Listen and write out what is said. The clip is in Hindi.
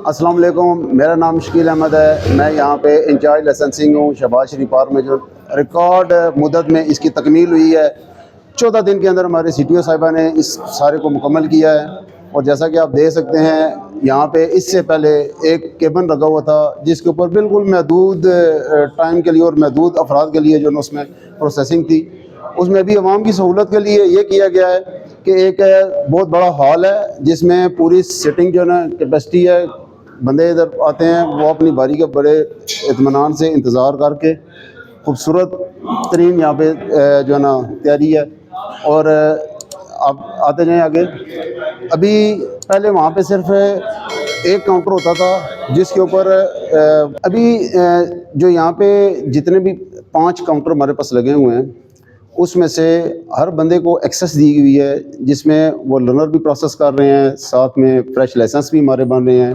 अस्सलाम वालेकुम, मेरा नाम शकील अहमद है। मैं यहाँ पे इंचार्ज लाइसेंसिंग हूँ शहबाज शरीफ पार्क में। जो रिकॉर्ड मुद्दत में इसकी तकमील हुई है, 14 दिन के अंदर हमारे CTO साहिबा ने इस सारे को मुकम्मल किया है। और जैसा कि आप देख सकते हैं, यहाँ पे इससे पहले एक केबन लगा हुआ था जिसके ऊपर बिल्कुल महदूद टाइम के लिए और महदूद अफराद के लिए जो है उसमें प्रोसेसिंग थी। उसमें भी आवाम की सहूलत के लिए ये किया गया है कि एक बहुत बड़ा हॉल है जिसमें पूरी सिटिंग जो है ना कैपेसिटी है। बंदे इधर आते हैं, वो अपनी बारी का बड़े इत्मीनान से इंतज़ार करके खूबसूरत तरीन यहाँ पे जो है ना तैयारी है। और आप आते जाएं आगे। अभी पहले वहाँ पे सिर्फ एक काउंटर होता था जिसके ऊपर अभी जो यहाँ पे जितने भी 5 काउंटर हमारे पास लगे हुए हैं, उसमें से हर बंदे को एक्सेस दी हुई है जिसमें वो लर्नर भी प्रोसेस कर रहे हैं, साथ में फ्रेश लाइसेंस भी हमारे बन रहे हैं।